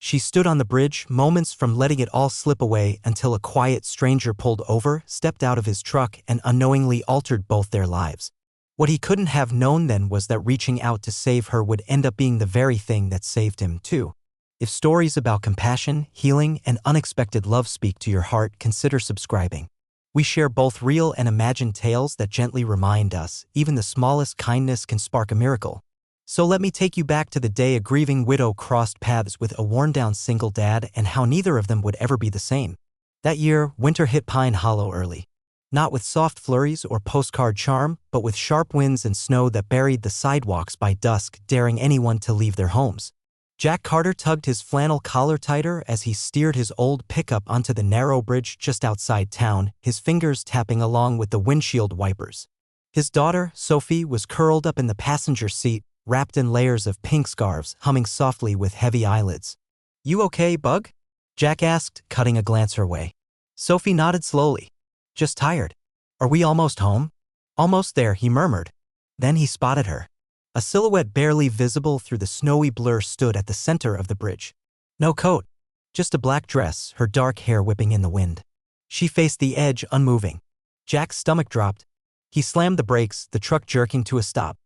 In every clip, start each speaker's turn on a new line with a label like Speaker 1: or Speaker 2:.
Speaker 1: She stood on the bridge, moments from letting it all slip away until a quiet stranger pulled over, stepped out of his truck, and unknowingly altered both their lives. What he couldn't have known then was that reaching out to save her would end up being the very thing that saved him, too. If stories about compassion, healing, and unexpected love speak to your heart, consider subscribing. We share both real and imagined tales that gently remind us even the smallest kindness can spark a miracle. So let me take you back to the day a grieving widow crossed paths with a worn-down single dad and how neither of them would ever be the same. That year, winter hit Pine Hollow early. Not with soft flurries or postcard charm, but with sharp winds and snow that buried the sidewalks by dusk, daring anyone to leave their homes. Jack Carter tugged his flannel collar tighter as he steered his old pickup onto the narrow bridge just outside town, his fingers tapping along with the windshield wipers. His daughter, Sophie, was curled up in the passenger seat, wrapped in layers of pink scarves, humming softly with heavy eyelids. "You okay, Bug?" Jack asked, cutting a glance her way. Sophie nodded slowly. "Just tired. Are we almost home?" "Almost there," he murmured. Then he spotted her. A silhouette barely visible through the snowy blur stood at the center of the bridge. No coat, just a black dress, her dark hair whipping in the wind. She faced the edge, unmoving. Jack's stomach dropped. He slammed the brakes, the truck jerking to a stop.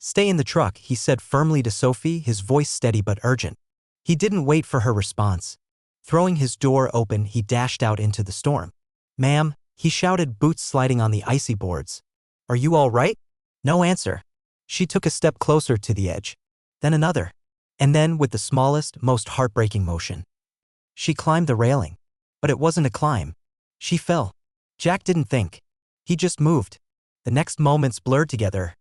Speaker 1: "Stay in the truck," he said firmly to Sophie, his voice steady but urgent. He didn't wait for her response. Throwing his door open, he dashed out into the storm. "Ma'am," he shouted, boots sliding on the icy boards. "Are you all right?" No answer. She took a step closer to the edge. Then another. And then, with the smallest, most heartbreaking motion, she climbed the railing. But it wasn't a climb. She fell. Jack didn't think. He just moved. The next moments blurred together.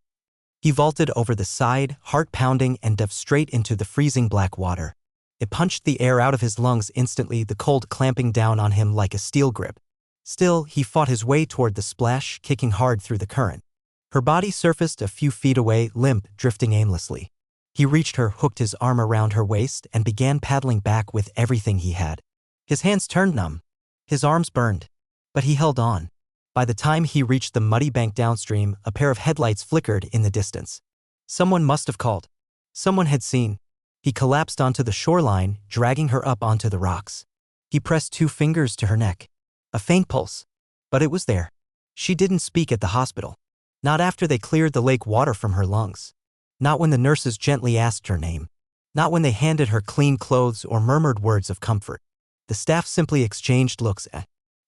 Speaker 1: He vaulted over the side, heart pounding, and dove straight into the freezing black water. It punched the air out of his lungs instantly, the cold clamping down on him like a steel grip. Still, he fought his way toward the splash, kicking hard through the current. Her body surfaced a few feet away, limp, drifting aimlessly. He reached her, hooked his arm around her waist, and began paddling back with everything he had. His hands turned numb. His arms burned. But he held on. By the time he reached the muddy bank downstream, a pair of headlights flickered in the distance. Someone must have called. Someone had seen. He collapsed onto the shoreline, dragging her up onto the rocks. He pressed 2 fingers to her neck. A faint pulse. But it was there. She didn't speak at the hospital. Not after they cleared the lake water from her lungs. Not when the nurses gently asked her name. Not when they handed her clean clothes or murmured words of comfort. The staff simply exchanged looks.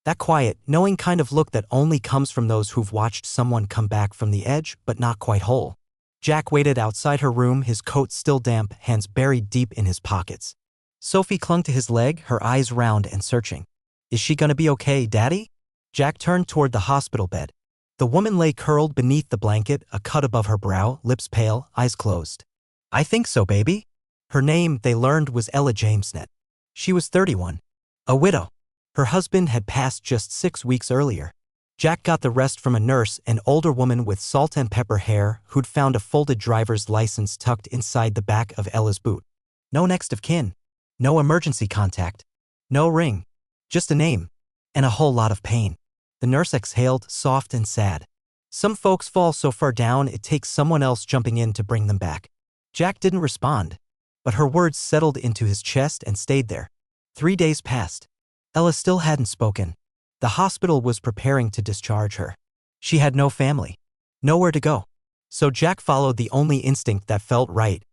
Speaker 1: That quiet, knowing kind of look that only comes from those who've watched someone come back from the edge but not quite whole. Jack waited outside her room, his coat still damp, hands buried deep in his pockets. Sophie clung to his leg, her eyes round and searching. "Is she gonna be okay, Daddy?" Jack turned toward the hospital bed. The woman lay curled beneath the blanket, a cut above her brow, lips pale, eyes closed. "I think so, baby." Her name, they learned, was Ella Jamesnet. She was 31. A widow. Her husband had passed just 6 weeks earlier. Jack got the rest from a nurse, an older woman with salt and pepper hair who'd found a folded driver's license tucked inside the back of Ella's boot. No next of kin. No emergency contact. No ring. Just a name. And a whole lot of pain. The nurse exhaled, soft and sad. Some folks fall so far down it takes someone else jumping in to bring them back. Jack didn't respond. But her words settled into his chest and stayed there. 3 days passed. Ella still hadn't spoken. The hospital was preparing to discharge her. She had no family. Nowhere to go. So Jack followed the only instinct that felt right.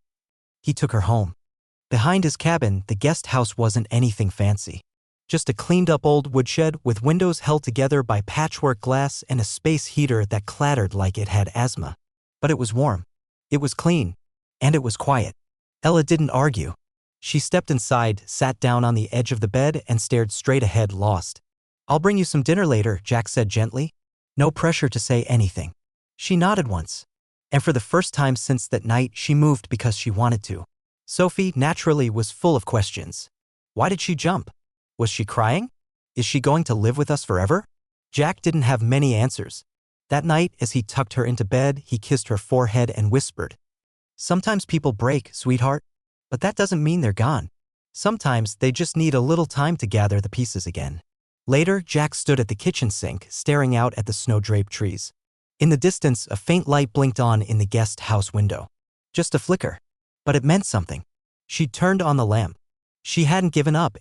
Speaker 1: He took her home. Behind his cabin, the guest house wasn't anything fancy. Just a cleaned-up old woodshed with windows held together by patchwork glass and a space heater that clattered like it had asthma. But it was warm. It was clean. And it was quiet. Ella didn't argue. She stepped inside, sat down on the edge of the bed, and stared straight ahead, lost. "I'll bring you some dinner later," Jack said gently. No pressure to say anything. She nodded once. And for the first time since that night, she moved because she wanted to. Sophie, naturally, was full of questions. Why did she jump? Was she crying? Is she going to live with us forever? Jack didn't have many answers. That night, as he tucked her into bed, he kissed her forehead and whispered, "Sometimes people break, sweetheart. But that doesn't mean they're gone. Sometimes they just need a little time to gather the pieces again." Later, Jack stood at the kitchen sink, staring out at the snow-draped trees. In the distance, a faint light blinked on in the guest house window. Just a flicker. But it meant something. She turned on the lamp. She hadn't given up,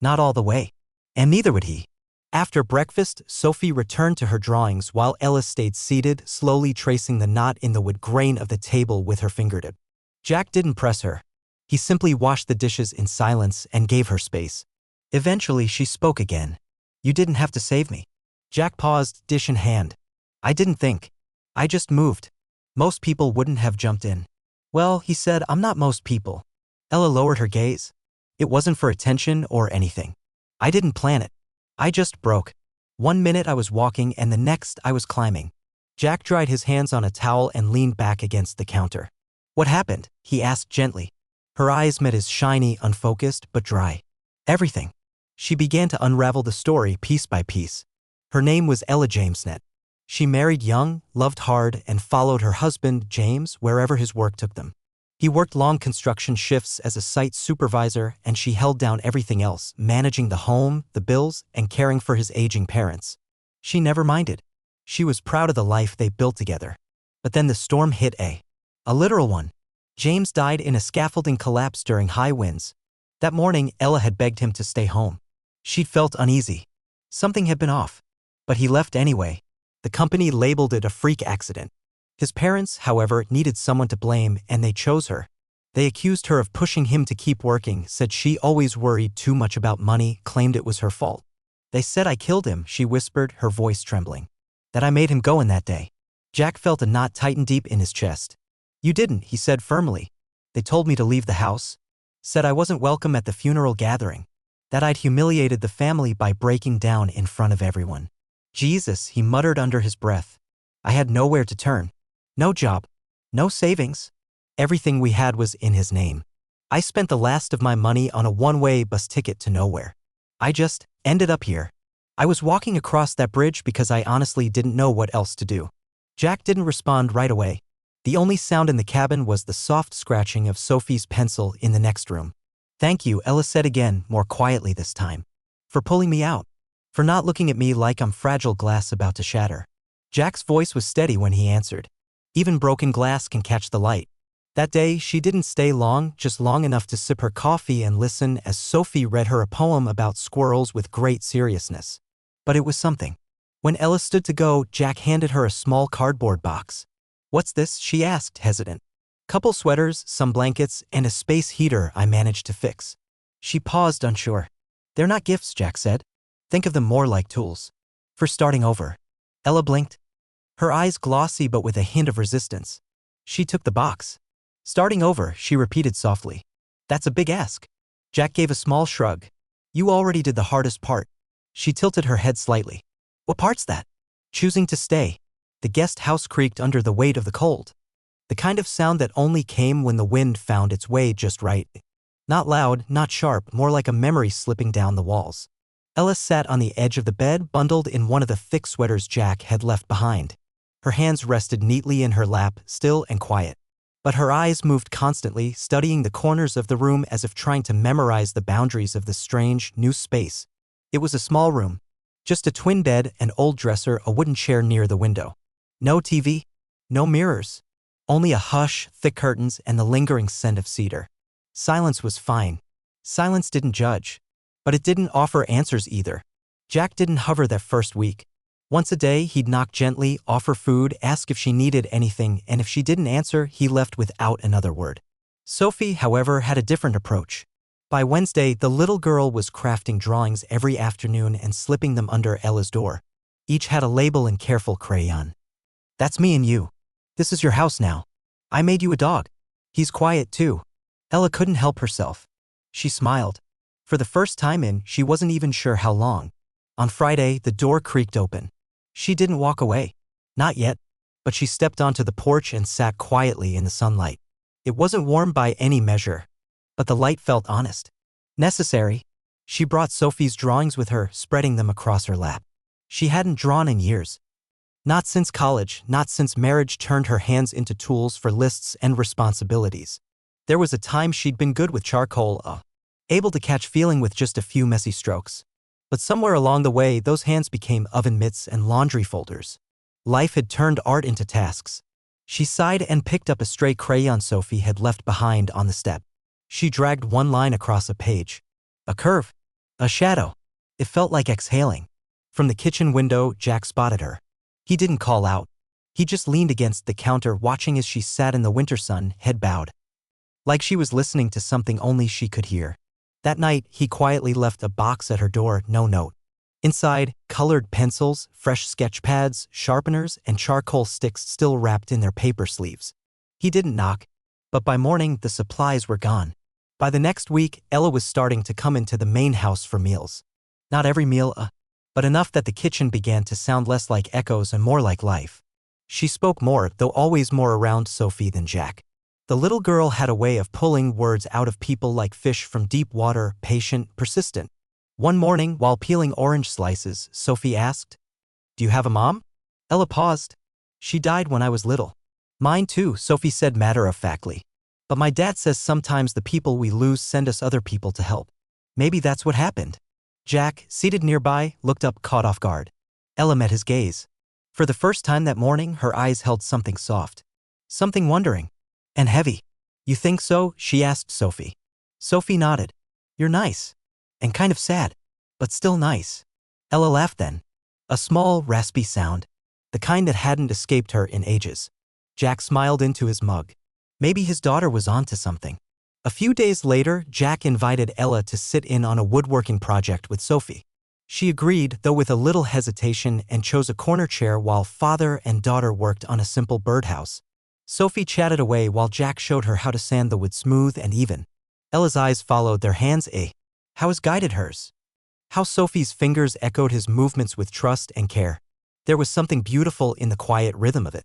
Speaker 1: not all the way. And neither would he. After breakfast, Sophie returned to her drawings while Ella stayed seated, slowly tracing the knot in the wood grain of the table with her fingertip. Jack didn't press her. He simply washed the dishes in silence and gave her space. Eventually, she spoke again. "You didn't have to save me." Jack paused, dish in hand. "I didn't think. I just moved. Most people wouldn't have jumped in." "Well," he said, "I'm not most people." Ella lowered her gaze. "It wasn't for attention or anything. I didn't plan it. I just broke. One minute I was walking and the next I was climbing." Jack dried his hands on a towel and leaned back against the counter. "What happened?" he asked gently. Her eyes met his shiny, unfocused, but dry. "Everything." She began to unravel the story piece by piece. Her name was Ella Jamesnet. She married young, loved hard, and followed her husband, James, wherever his work took them. He worked long construction shifts as a site supervisor, and she held down everything else, managing the home, the bills, and caring for his aging parents. She never minded. She was proud of the life they built together. But then the storm hit, a literal one. James died in a scaffolding collapse during high winds. That morning, Ella had begged him to stay home. She'd felt uneasy. Something had been off. But he left anyway. The company labeled it a freak accident. His parents, however, needed someone to blame, and they chose her. They accused her of pushing him to keep working, said she always worried too much about money, claimed it was her fault. "They said I killed him," she whispered, her voice trembling. "That I made him go in that day." Jack felt a knot tighten deep in his chest. "You didn't," he said firmly. "They told me to leave the house. Said I wasn't welcome at the funeral gathering. That I'd humiliated the family by breaking down in front of everyone." "Jesus," he muttered under his breath. "I had nowhere to turn. No job. No savings. Everything we had was in his name. I spent the last of my money on a one-way bus ticket to nowhere. I just ended up here. I was walking across that bridge because I honestly didn't know what else to do." Jack didn't respond right away. The only sound in the cabin was the soft scratching of Sophie's pencil in the next room. "Thank you," Ella said again, more quietly this time. "For pulling me out. For not looking at me like I'm fragile glass about to shatter." Jack's voice was steady when he answered. "Even broken glass can catch the light." That day, she didn't stay long, just long enough to sip her coffee and listen as Sophie read her a poem about squirrels with great seriousness. But it was something. When Ella stood to go, Jack handed her a small cardboard box. "What's this?" she asked, hesitant. "Couple sweaters, some blankets, and a space heater I managed to fix." She paused, unsure. "They're not gifts," Jack said. "Think of them more like tools. For starting over." Ella blinked. Her eyes glossy but with a hint of resistance. She took the box. "Starting over," she repeated softly. "That's a big ask." Jack gave a small shrug. "You already did the hardest part." She tilted her head slightly. "What part's that?" "Choosing to stay." The guest house creaked under the weight of the cold. The kind of sound that only came when the wind found its way just right. Not loud, not sharp, more like a memory slipping down the walls. Ella sat on the edge of the bed, bundled in one of the thick sweaters Jack had left behind. Her hands rested neatly in her lap, still and quiet. But her eyes moved constantly, studying the corners of the room as if trying to memorize the boundaries of this strange, new space. It was a small room. Just a twin bed, an old dresser, a wooden chair near the window. No TV. No mirrors. Only a hush, thick curtains, and the lingering scent of cedar. Silence was fine. Silence didn't judge. But it didn't offer answers either. Jack didn't hover that first week. Once a day, he'd knock gently, offer food, ask if she needed anything, and if she didn't answer, he left without another word. Sophie, however, had a different approach. By Wednesday, the little girl was crafting drawings every afternoon and slipping them under Ella's door. Each had a label in careful crayon. "That's me and you. This is your house now. I made you a dog. He's quiet too." Ella couldn't help herself. She smiled. For the first time in, she wasn't even sure how long. On Friday, the door creaked open. She didn't walk away. Not yet. But she stepped onto the porch and sat quietly in the sunlight. It wasn't warm by any measure. But the light felt honest. Necessary. She brought Sophie's drawings with her, spreading them across her lap. She hadn't drawn in years. Not since college, not since marriage turned her hands into tools for lists and responsibilities. There was a time she'd been good with charcoal, able to catch feeling with just a few messy strokes. But somewhere along the way, those hands became oven mitts and laundry folders. Life had turned art into tasks. She sighed and picked up a stray crayon Sophie had left behind on the step. She dragged one line across a page. A curve. A shadow. It felt like exhaling. From the kitchen window, Jack spotted her. He didn't call out. He just leaned against the counter watching as she sat in the winter sun, head bowed. Like she was listening to something only she could hear. That night, he quietly left a box at her door, no note. Inside, colored pencils, fresh sketch pads, sharpeners, and charcoal sticks still wrapped in their paper sleeves. He didn't knock, but by morning the supplies were gone. By the next week, Ella was starting to come into the main house for meals. Not every meal, but enough that the kitchen began to sound less like echoes and more like life. She spoke more, though always more around Sophie than Jack. The little girl had a way of pulling words out of people like fish from deep water, patient, persistent. One morning, while peeling orange slices, Sophie asked, "Do you have a mom?" Ella paused. "She died when I was little." "Mine too," Sophie said matter-of-factly. "But my dad says sometimes the people we lose send us other people to help. Maybe that's what happened." Jack, seated nearby, looked up, caught off guard. Ella met his gaze. For the first time that morning, her eyes held something soft. Something wondering. And heavy. "You think so?" she asked Sophie. Sophie nodded. "You're nice. And kind of sad. But still nice." Ella laughed then. A small, raspy sound. The kind that hadn't escaped her in ages. Jack smiled into his mug. Maybe his daughter was onto something. A few days later, Jack invited Ella to sit in on a woodworking project with Sophie. She agreed, though with a little hesitation, and chose a corner chair while father and daughter worked on a simple birdhouse. Sophie chatted away while Jack showed her how to sand the wood smooth and even. Ella's eyes followed their hands, how his guided hers. How Sophie's fingers echoed his movements with trust and care. There was something beautiful in the quiet rhythm of it.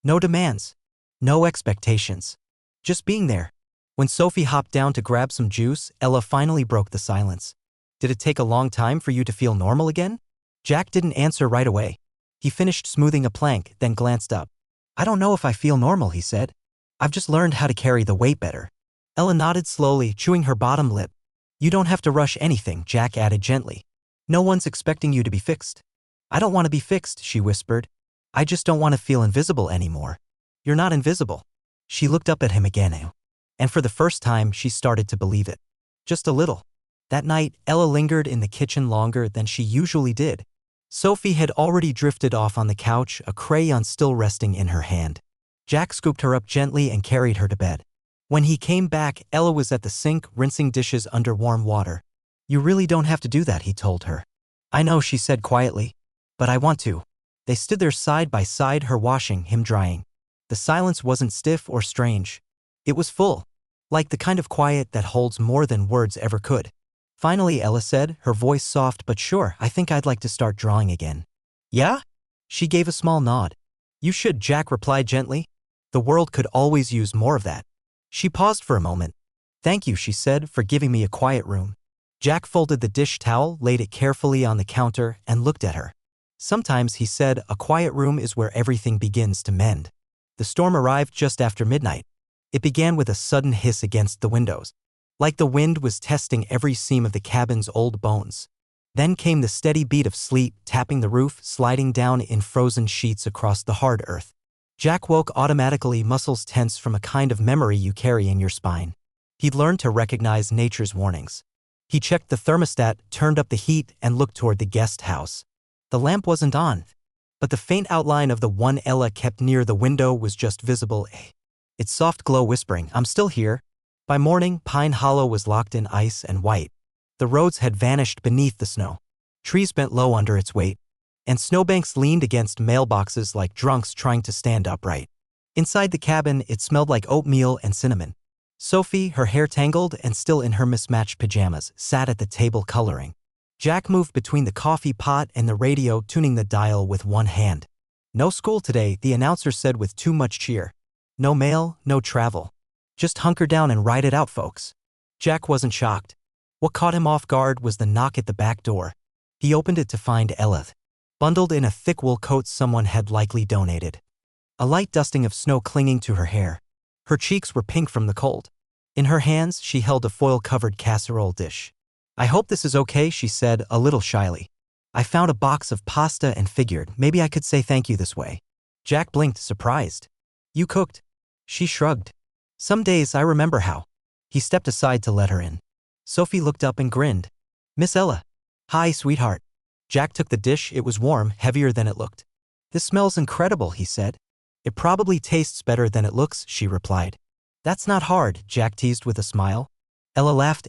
Speaker 1: No demands. No expectations. Just being there. When Sophie hopped down to grab some juice, Ella finally broke the silence. "Did it take a long time for you to feel normal again?" Jack didn't answer right away. He finished smoothing a plank, then glanced up. "I don't know if I feel normal," he said. "I've just learned how to carry the weight better." Ella nodded slowly, chewing her bottom lip. "You don't have to rush anything," Jack added gently. "No one's expecting you to be fixed." "I don't want to be fixed," she whispered. "I just don't want to feel invisible anymore." "You're not invisible." She looked up at him again, and for the first time she started to believe it. Just a little. That night, Ella lingered in the kitchen longer than she usually did. Sophie had already drifted off on the couch, a crayon still resting in her hand. Jack scooped her up gently and carried her to bed. When he came back, Ella was at the sink, rinsing dishes under warm water. "You really don't have to do that," he told her. "I know," she said quietly. "But I want to." They stood there side by side, her washing, him drying. The silence wasn't stiff or strange. It was full. Like the kind of quiet that holds more than words ever could. Finally, Ella said, her voice soft, "But sure, I think I'd like to start drawing again." "Yeah?" She gave a small nod. "You should," Jack replied gently. "The world could always use more of that." She paused for a moment. "Thank you," she said, "for giving me a quiet room." Jack folded the dish towel, laid it carefully on the counter, and looked at her. "Sometimes," he said, "a quiet room is where everything begins to mend." The storm arrived just after midnight. It began with a sudden hiss against the windows, like the wind was testing every seam of the cabin's old bones. Then came the steady beat of sleet, tapping the roof, sliding down in frozen sheets across the hard earth. Jack woke automatically, muscles tense from a kind of memory you carry in your spine. He'd learned to recognize nature's warnings. He checked the thermostat, turned up the heat, and looked toward the guest house. The lamp wasn't on, but the faint outline of the one Ella kept near the window was just visible, its soft glow whispering, "I'm still here." By morning, Pine Hollow was locked in ice and white. The roads had vanished beneath the snow. Trees bent low under its weight, and snowbanks leaned against mailboxes like drunks trying to stand upright. Inside the cabin, it smelled like oatmeal and cinnamon. Sophie, her hair tangled and still in her mismatched pajamas, sat at the table coloring. Jack moved between the coffee pot and the radio, tuning the dial with one hand. "No school today," the announcer said with too much cheer. "No mail, no travel. Just hunker down and ride it out, folks." Jack wasn't shocked. What caught him off guard was the knock at the back door. He opened it to find Ella, bundled in a thick wool coat someone had likely donated. A light dusting of snow clinging to her hair. Her cheeks were pink from the cold. In her hands, she held a foil-covered casserole dish. "I hope this is okay," she said, a little shyly. "I found a box of pasta and figured maybe I could say thank you this way." Jack blinked, surprised. "You cooked?" She shrugged. "Some days I remember how." He stepped aside to let her in. Sophie looked up and grinned. "Miss Ella." "Hi, sweetheart." Jack took the dish. It was warm, heavier than it looked. "This smells incredible," he said. "It probably tastes better than it looks," she replied. "That's not hard," Jack teased with a smile. Ella laughed,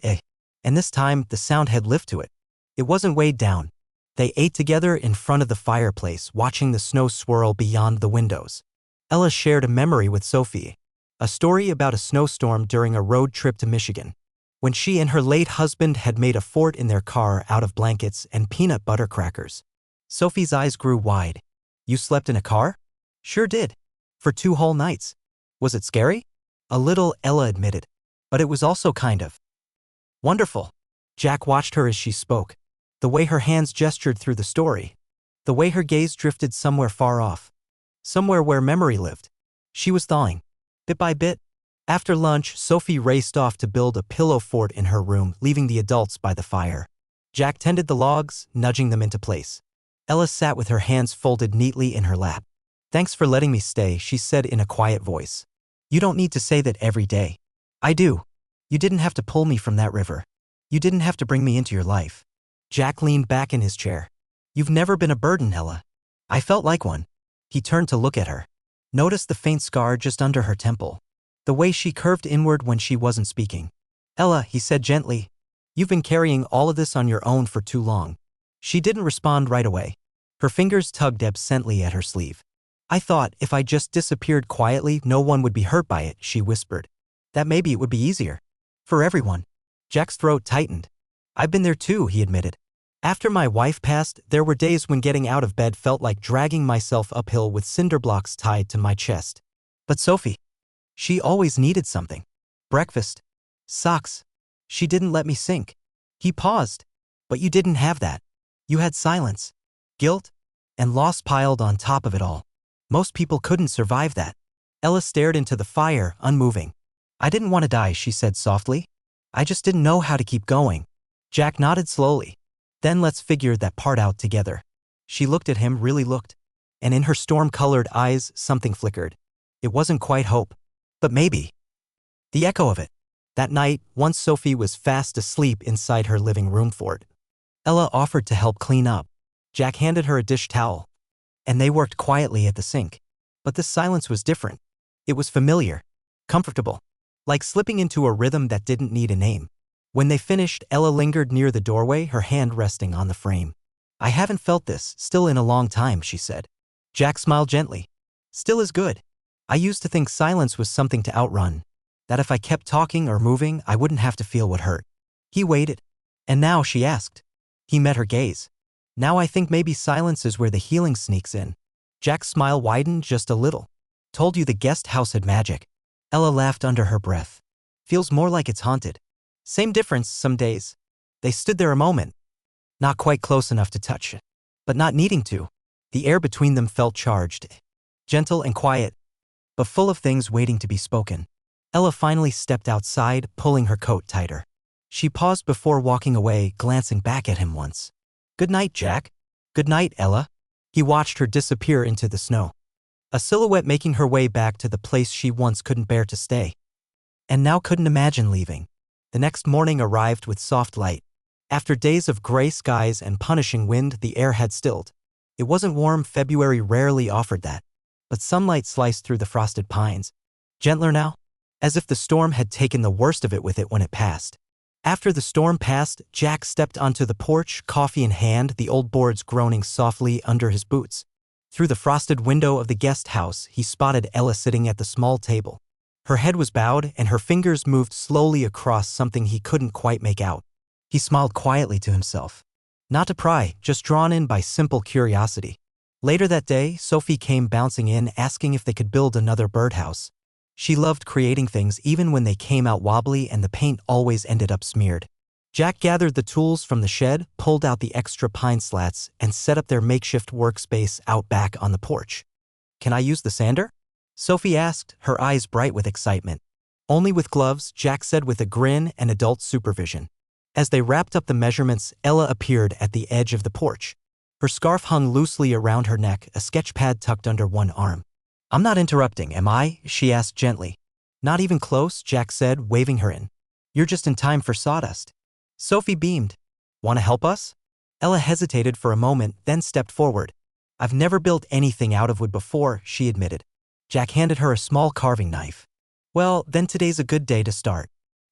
Speaker 1: and this time the sound had lift to it. It wasn't weighed down. They ate together in front of the fireplace, watching the snow swirl beyond the windows. Ella shared a memory with Sophie, a story about a snowstorm during a road trip to Michigan, when she and her late husband had made a fort in their car out of blankets and peanut butter crackers. Sophie's eyes grew wide. "You slept in a car?" "Sure did. For 2 whole nights." "Was it scary?" "A little," Ella admitted. "But it was also kind of wonderful." Jack watched her as she spoke. The way her hands gestured through the story. The way her gaze drifted somewhere far off. Somewhere where memory lived. She was thawing. Bit by bit. After lunch, Sophie raced off to build a pillow fort in her room, leaving the adults by the fire. Jack tended the logs, nudging them into place. Ella sat with her hands folded neatly in her lap. "Thanks for letting me stay," she said in a quiet voice. "You don't need to say that every day." "I do. You didn't have to pull me from that river. You didn't have to bring me into your life." Jack leaned back in his chair. "You've never been a burden, Ella." "I felt like one." He turned to look at her. Noticed the faint scar just under her temple. The way she curved inward when she wasn't speaking. "Ella," he said gently, "you've been carrying all of this on your own for too long." She didn't respond right away. Her fingers tugged absently at her sleeve. "I thought if I just disappeared quietly, no one would be hurt by it," she whispered. "That maybe it would be easier. For everyone." Jack's throat tightened. "I've been there too," he admitted. "After my wife passed, there were days when getting out of bed felt like dragging myself uphill with cinder blocks tied to my chest. But Sophie, she always needed something. Breakfast. Socks. She didn't let me sink." He paused. "But you didn't have that. You had silence, guilt, and loss piled on top of it all. Most people couldn't survive that." Ella stared into the fire, unmoving. "I didn't want to die," she said softly. "I just didn't know how to keep going." Jack nodded slowly. "Then let's figure that part out together." She looked at him, really looked. And in her storm-colored eyes, something flickered. It wasn't quite hope, but maybe the echo of it. That night, once Sophie was fast asleep inside her living room fort, Ella offered to help clean up. Jack handed her a dish towel, and they worked quietly at the sink. But the silence was different. It was familiar, comfortable, like slipping into a rhythm that didn't need a name. When they finished, Ella lingered near the doorway, her hand resting on the frame. "I haven't felt this still in a long time," she said. Jack smiled gently. "Still is good. I used to think silence was something to outrun, that if I kept talking or moving, I wouldn't have to feel what hurt." He waited. "And now?" she asked. He met her gaze. "Now I think maybe silence is where the healing sneaks in." Jack's smile widened just a little. "Told you the guest house had magic." Ella laughed under her breath. "Feels more like it's haunted." Same difference some days. They stood there a moment, not quite close enough to touch it, but not needing to. The air between them felt charged, gentle and quiet, but full of things waiting to be spoken. Ella finally stepped outside, pulling her coat tighter. She paused before walking away, glancing back at him once. "Good night, Jack." "Good night, Ella." He watched her disappear into the snow, a silhouette making her way back to the place she once couldn't bear to stay, and now couldn't imagine leaving. The next morning arrived with soft light. After days of gray skies and punishing wind, the air had stilled. It wasn't warm, February rarely offered that, but sunlight sliced through the frosted pines. Gentler now, as if the storm had taken the worst of it with it when it passed. After the storm passed, Jack stepped onto the porch, coffee in hand, the old boards groaning softly under his boots. Through the frosted window of the guest house, he spotted Ella sitting at the small table. Her head was bowed, and her fingers moved slowly across something he couldn't quite make out. He smiled quietly to himself. Not to pry, just drawn in by simple curiosity. Later that day, Sophie came bouncing in, asking if they could build another birdhouse. She loved creating things even when they came out wobbly and the paint always ended up smeared. Jack gathered the tools from the shed, pulled out the extra pine slats, and set up their makeshift workspace out back on the porch. "Can I use the sander?" Sophie asked, her eyes bright with excitement. "Only with gloves," Jack said with a grin and adult supervision. As they wrapped up the measurements, Ella appeared at the edge of the porch. Her scarf hung loosely around her neck, a sketch pad tucked under one arm. "I'm not interrupting, am I?" she asked gently. "Not even close," Jack said, waving her in. You're just in time for sawdust. Sophie beamed. Want to help us? Ella hesitated for a moment, then stepped forward. I've never built anything out of wood before, she admitted. Jack handed her a small carving knife. Well, then today's a good day to start.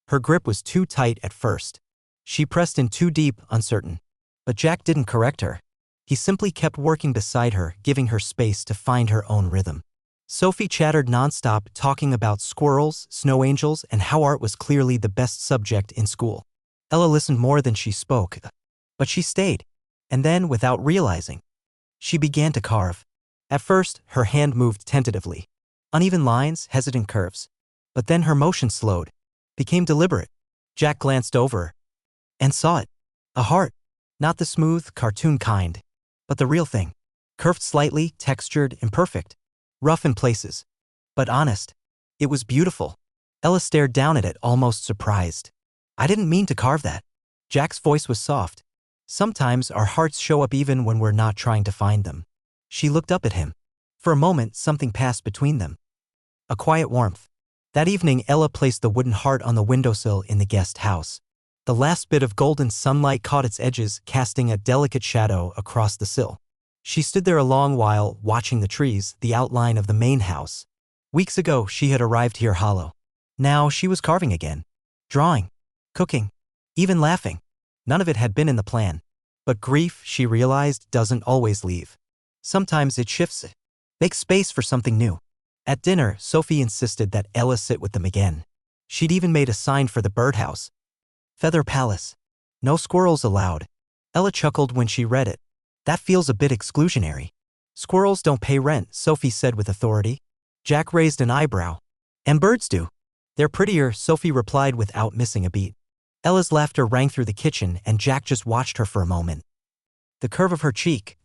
Speaker 1: Her grip was too tight at first. She pressed in too deep, uncertain. But Jack didn't correct her. He simply kept working beside her, giving her space to find her own rhythm. Sophie chattered nonstop, talking about squirrels, snow angels, and how art was clearly the best subject in school. Ella listened more than she spoke. But she stayed. And then, without realizing, she began to carve. At first, her hand moved tentatively. Uneven lines, hesitant curves. But then her motion slowed, became deliberate. Jack glanced over and saw it. A heart. Not the smooth, cartoon kind, but the real thing. Curved slightly, textured, imperfect. Rough in places. But honest. It was beautiful. Ella stared down at it, almost surprised. I didn't mean to carve that. Jack's voice was soft. Sometimes our hearts show up even when we're not trying to find them. She looked up at him. For a moment, something passed between them. A quiet warmth. That evening, Ella placed the wooden heart on the windowsill in the guest house. The last bit of golden sunlight caught its edges, casting a delicate shadow across the sill. She stood there a long while, watching the trees, the outline of the main house. Weeks ago, she had arrived here hollow. Now she was carving again. Drawing. Cooking. Even laughing. None of it had been in the plan. But grief, she realized, doesn't always leave. Sometimes it shifts it. Makes space for something new. At dinner, Sophie insisted that Ella sit with them again. She'd even made a sign for the birdhouse. Feather Palace. No squirrels allowed. Ella chuckled when she read it. That feels a bit exclusionary. Squirrels don't pay rent, Sophie said with authority. Jack raised an eyebrow. And birds do. They're prettier, Sophie replied without missing a beat. Ella's laughter rang through the kitchen, and Jack just watched her for a moment. The curve of her cheek.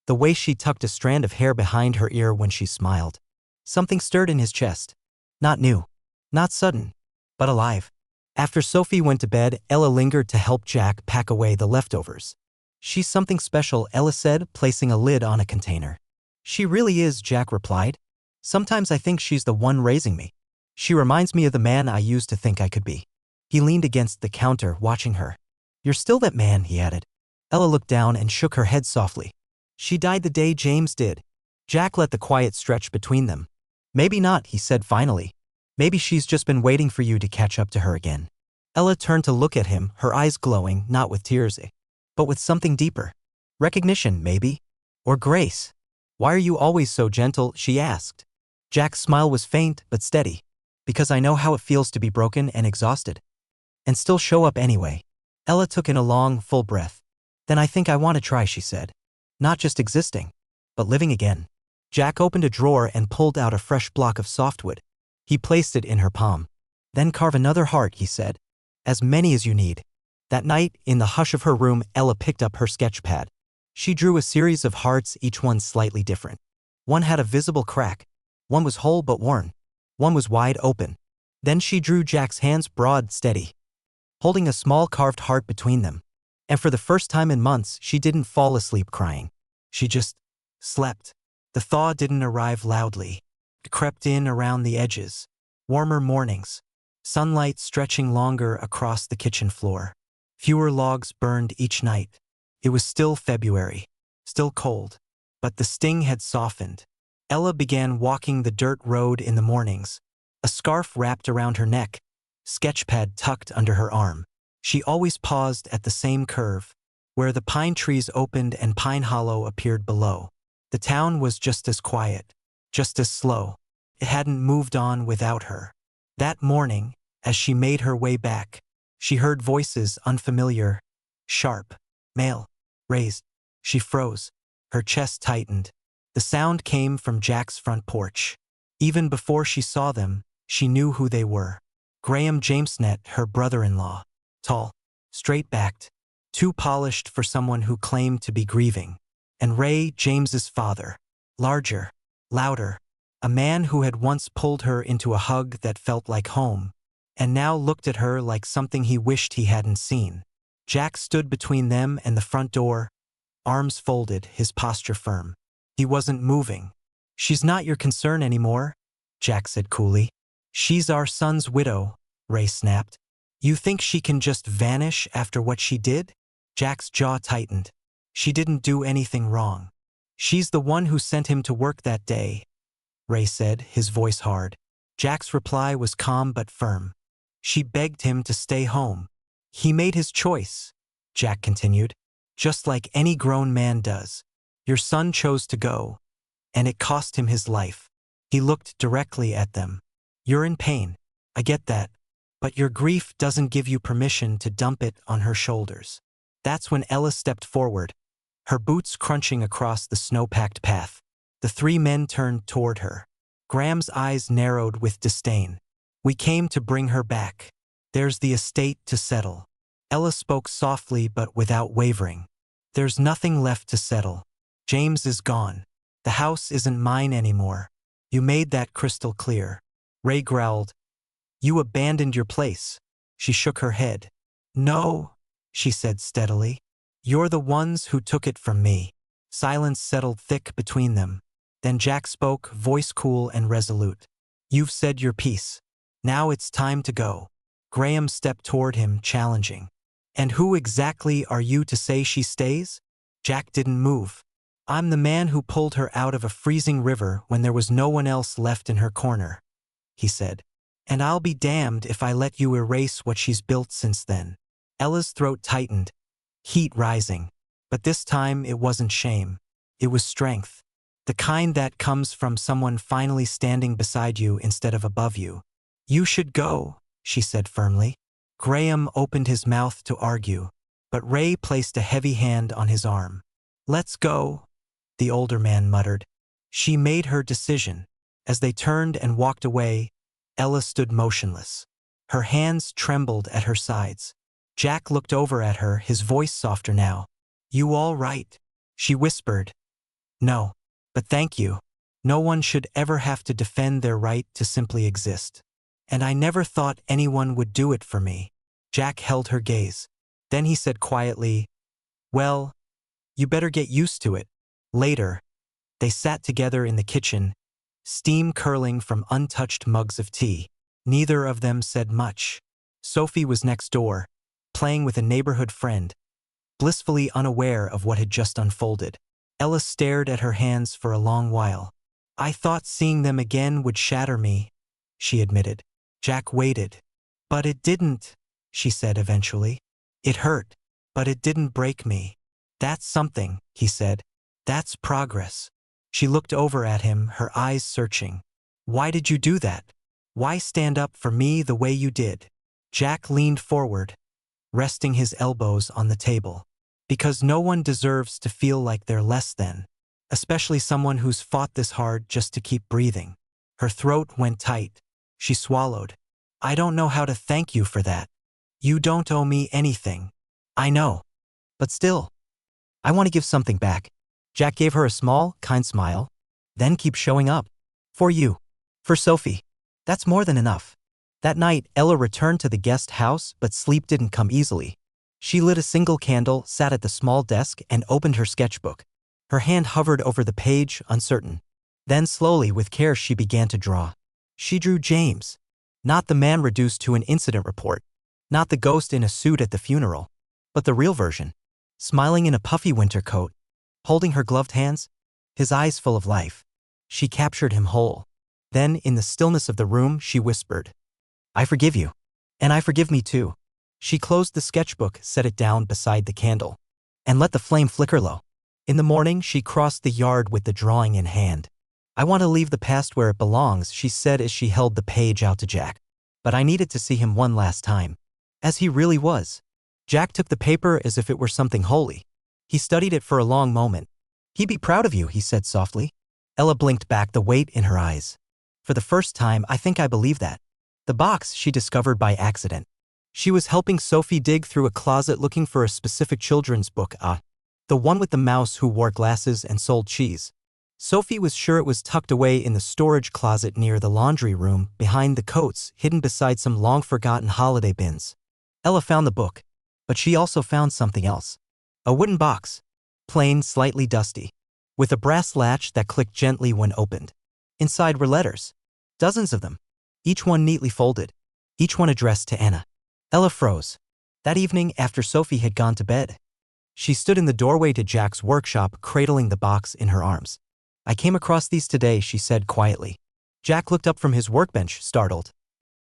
Speaker 1: The way she tucked a strand of hair behind her ear when she smiled. Something stirred in his chest. Not new. Not sudden. But alive. After Sophie went to bed, Ella lingered to help Jack pack away the leftovers. She's something special, Ella said, placing a lid on a container. She really is, Jack replied. Sometimes I think she's the one raising me. She reminds me of the man I used to think I could be. He leaned against the counter, watching her. You're still that man, he added. Ella looked down and shook her head softly. She died the day James did. Jack let the quiet stretch between them. Maybe not, he said finally. Maybe she's just been waiting for you to catch up to her again. Ella turned to look at him, her eyes glowing, not with tears, but with something deeper. Recognition, maybe? Or grace? Why are you always so gentle, she asked. Jack's smile was faint but steady. Because I know how it feels to be broken and exhausted. And still show up anyway. Ella took in a long, full breath. Then I think I want to try, she said. Not just existing, but living again. Jack opened a drawer and pulled out a fresh block of softwood. He placed it in her palm. Then carve another heart, he said. As many as you need. That night, in the hush of her room, Ella picked up her sketch pad. She drew a series of hearts, each one slightly different. One had a visible crack. One was whole but worn. One was wide open. Then she drew Jack's hands broad, steady, holding a small carved heart between them. And for the first time in months, she didn't fall asleep crying. She just slept. The thaw didn't arrive loudly. It crept in around the edges. Warmer mornings. Sunlight stretching longer across the kitchen floor. Fewer logs burned each night. It was still February. Still cold. But the sting had softened. Ella began walking the dirt road in the mornings. A scarf wrapped around her neck. Sketchpad tucked under her arm. She always paused at the same curve, where the pine trees opened and Pine Hollow appeared below. The town was just as quiet, just as slow. It hadn't moved on without her. That morning, as she made her way back, she heard voices unfamiliar, sharp, male, raised. She froze. Her chest tightened. The sound came from Jack's front porch. Even before she saw them, she knew who they were. Graham Jamesnet, her brother-in-law. Tall, straight-backed, too polished for someone who claimed to be grieving. And Ray, James's father. Larger, louder. A man who had once pulled her into a hug that felt like home, and now looked at her like something he wished he hadn't seen. Jack stood between them and the front door, arms folded, his posture firm. He wasn't moving. She's not your concern anymore, Jack said coolly. She's our son's widow, Ray snapped. You think she can just vanish after what she did? Jack's jaw tightened. She didn't do anything wrong. She's the one who sent him to work that day, Ray said, his voice hard. Jack's reply was calm but firm. She begged him to stay home. He made his choice, Jack continued, just like any grown man does. Your son chose to go, and it cost him his life. He looked directly at them. You're in pain. I get that. But your grief doesn't give you permission to dump it on her shoulders. That's when Ella stepped forward, her boots crunching across the snow-packed path. The three men turned toward her. Graham's eyes narrowed with disdain. We came to bring her back. There's the estate to settle. Ella spoke softly but without wavering. There's nothing left to settle. James is gone. The house isn't mine anymore. You made that crystal clear. Ray growled. You abandoned your place. She shook her head. No, she said steadily. You're the ones who took it from me. Silence settled thick between them. Then Jack spoke, voice cool and resolute. You've said your piece. Now it's time to go. Graham stepped toward him, challenging. And who exactly are you to say she stays? Jack didn't move. I'm the man who pulled her out of a freezing river when there was no one else left in her corner, he said. And I'll be damned if I let you erase what she's built since then. Ella's throat tightened, heat rising. But this time it wasn't shame. It was strength. The kind that comes from someone finally standing beside you instead of above you. You should go, she said firmly. Graham opened his mouth to argue, but Ray placed a heavy hand on his arm. Let's go, the older man muttered. She made her decision. As they turned and walked away, Ella stood motionless. Her hands trembled at her sides. Jack looked over at her, his voice softer now. You all right? She whispered. No, but thank you. No one should ever have to defend their right to simply exist. And I never thought anyone would do it for me. Jack held her gaze. Then he said quietly, well, you better get used to it. Later, they sat together in the kitchen, steam curling from untouched mugs of tea. Neither of them said much. Sophie was next door, playing with a neighborhood friend, blissfully unaware of what had just unfolded. Ella stared at her hands for a long while. I thought seeing them again would shatter me, she admitted. Jack waited. But it didn't, she said eventually. It hurt, but it didn't break me. That's something, he said. That's progress. She looked over at him, her eyes searching. Why did you do that? Why stand up for me the way you did? Jack leaned forward, resting his elbows on the table. Because no one deserves to feel like they're less than, especially someone who's fought this hard just to keep breathing. Her throat went tight. She swallowed. I don't know how to thank you for that. You don't owe me anything. I know. But still, I want to give something back. Jack gave her a small, kind smile. Then keep showing up. For you. For Sophie. That's more than enough. That night, Ella returned to the guest house, but sleep didn't come easily. She lit a single candle, sat at the small desk, and opened her sketchbook. Her hand hovered over the page, uncertain. Then slowly, with care, she began to draw. She drew James. Not the man reduced to an incident report. Not the ghost in a suit at the funeral. But the real version. Smiling in a puffy winter coat. Holding her gloved hands. His eyes full of life. She captured him whole. Then, in the stillness of the room, she whispered, I forgive you. And I forgive me too. She closed the sketchbook, set it down beside the candle, and let the flame flicker low. In the morning, she crossed the yard with the drawing in hand. I want to leave the past where it belongs, she said as she held the page out to Jack. But I needed to see him one last time. As he really was. Jack took the paper as if it were something holy. He studied it for a long moment. He'd be proud of you, he said softly. Ella blinked back, the weight in her eyes. For the first time, I think I believe that. The box she discovered by accident. She was helping Sophie dig through a closet looking for a specific children's book, the one with the mouse who wore glasses and sold cheese. Sophie was sure it was tucked away in the storage closet near the laundry room, behind the coats, hidden beside some long-forgotten holiday bins. Ella found the book, but she also found something else. A wooden box, plain, slightly dusty, with a brass latch that clicked gently when opened. Inside were letters, dozens of them, each one neatly folded, each one addressed to Anna. Ella froze. That evening, after Sophie had gone to bed, she stood in the doorway to Jack's workshop, cradling the box in her arms. I came across these today, she said quietly. Jack looked up from his workbench, startled.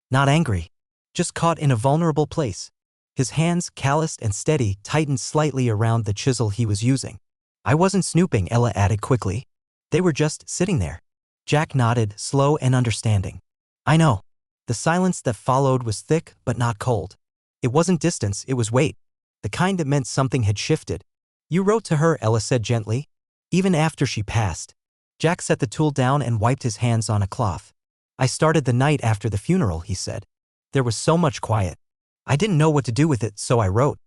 Speaker 1: Not angry. Just caught in a vulnerable place. His hands, calloused and steady, tightened slightly around the chisel he was using. I wasn't snooping, Ella added quickly. They were just sitting there. Jack nodded, slow and understanding. I know. The silence that followed was thick, but not cold. It wasn't distance, it was weight. The kind that meant something had shifted. You wrote to her, Ella said gently. Even after she passed. Jack set the tool down and wiped his hands on a cloth. I started the night after the funeral, he said. There was so much quiet. I didn't know what to do with it, so I wrote.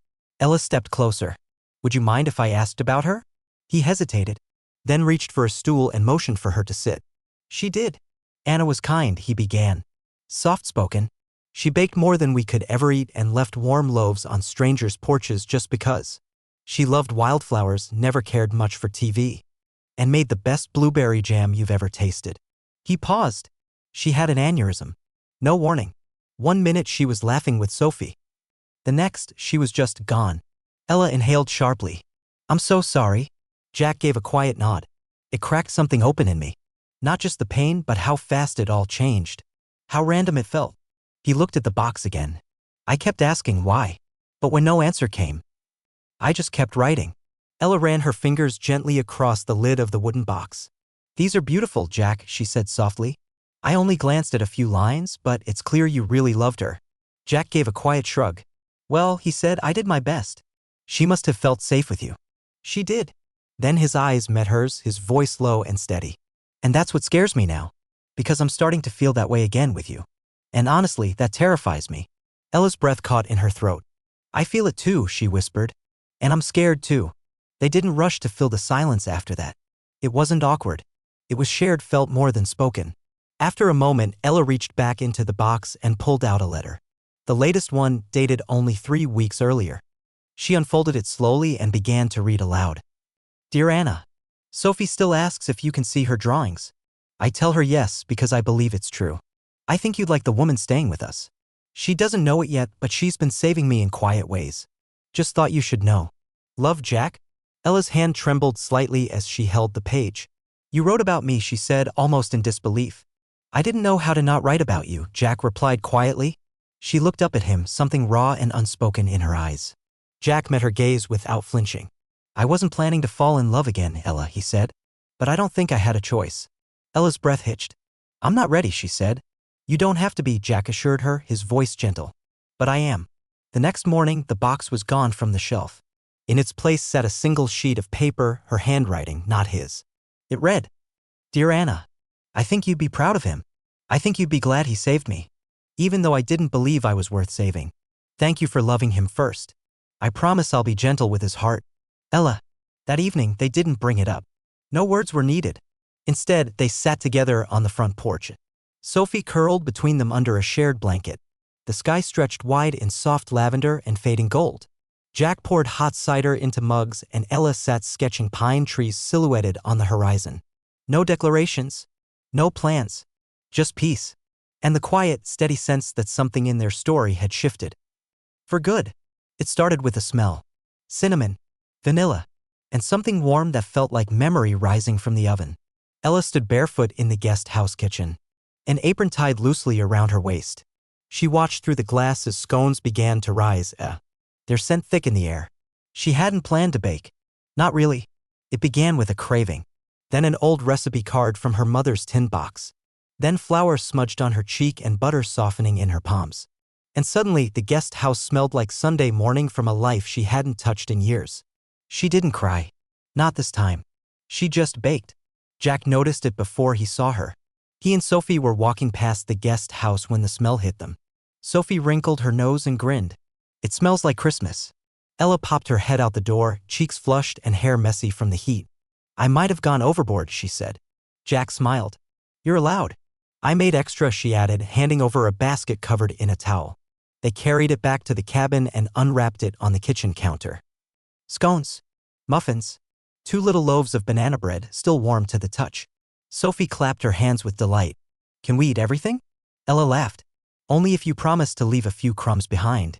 Speaker 1: Ella stepped closer. Would you mind if I asked about her? He hesitated, then reached for a stool and motioned for her to sit. She did. Anna was kind, he began. Soft-spoken. She baked more than we could ever eat and left warm loaves on strangers' porches just because. She loved wildflowers, never cared much for TV, and made the best blueberry jam you've ever tasted. He paused. She had an aneurysm. No warning. 1 minute she was laughing with Sophie. The next, she was just gone. Ella inhaled sharply. I'm so sorry. Jack gave a quiet nod. It cracked something open in me. Not just the pain, but how fast it all changed. How random it felt. He looked at the box again. I kept asking why. But when no answer came, I just kept writing. Ella ran her fingers gently across the lid of the wooden box. These are beautiful, Jack, she said softly. I only glanced at a few lines, but it's clear you really loved her. Jack gave a quiet shrug. Well, he said, I did my best. She must have felt safe with you. She did. Then his eyes met hers, his voice low and steady. And that's what scares me now. Because I'm starting to feel that way again with you. And honestly, that terrifies me. Ella's breath caught in her throat. I feel it too, she whispered. And I'm scared too. They didn't rush to fill the silence after that. It wasn't awkward. It was shared, felt more than spoken. After a moment, Ella reached back into the box and pulled out a letter. The latest one, dated only 3 weeks earlier. She unfolded it slowly and began to read aloud. Dear Anna, Sophie still asks if you can see her drawings. I tell her yes because I believe it's true. I think you'd like the woman staying with us. She doesn't know it yet, but she's been saving me in quiet ways. Just thought you should know. Love, Jack? Ella's hand trembled slightly as she held the page. You wrote about me, she said, almost in disbelief. I didn't know how to not write about you, Jack replied quietly. She looked up at him, something raw and unspoken in her eyes. Jack met her gaze without flinching. I wasn't planning to fall in love again, Ella, he said. But I don't think I had a choice. Ella's breath hitched. I'm not ready, she said. You don't have to be, Jack assured her, his voice gentle. But I am. The next morning, the box was gone from the shelf. In its place sat a single sheet of paper, her handwriting, not his. It read, Dear Anna, I think you'd be proud of him. I think you'd be glad he saved me. Even though I didn't believe I was worth saving. Thank you for loving him first. I promise I'll be gentle with his heart. Ella. That evening, they didn't bring it up. No words were needed. Instead, they sat together on the front porch. Sophie curled between them under a shared blanket. The sky stretched wide in soft lavender and fading gold. Jack poured hot cider into mugs and Ella sat sketching pine trees silhouetted on the horizon. No declarations. No plans. Just peace. And the quiet, steady sense that something in their story had shifted. For good. It started with a smell. Cinnamon. Vanilla. And something warm that felt like memory rising from the oven. Ella stood barefoot in the guest house kitchen. An apron tied loosely around her waist. She watched through the glass as scones began to rise, their scent thick in the air. She hadn't planned to bake. Not really. It began with a craving. Then an old recipe card from her mother's tin box. Then flour smudged on her cheek and butter softening in her palms. And suddenly, the guest house smelled like Sunday morning from a life she hadn't touched in years. She didn't cry. Not this time. She just baked. Jack noticed it before he saw her. He and Sophie were walking past the guest house when the smell hit them. Sophie wrinkled her nose and grinned. It smells like Christmas. Ella popped her head out the door, cheeks flushed and hair messy from the heat. I might have gone overboard, she said. Jack smiled. You're allowed. I made extra, she added, handing over a basket covered in a towel. They carried it back to the cabin and unwrapped it on the kitchen counter. Scones. Muffins. 2 little loaves of banana bread, still warm to the touch. Sophie clapped her hands with delight. Can we eat everything? Ella laughed. Only if you promise to leave a few crumbs behind.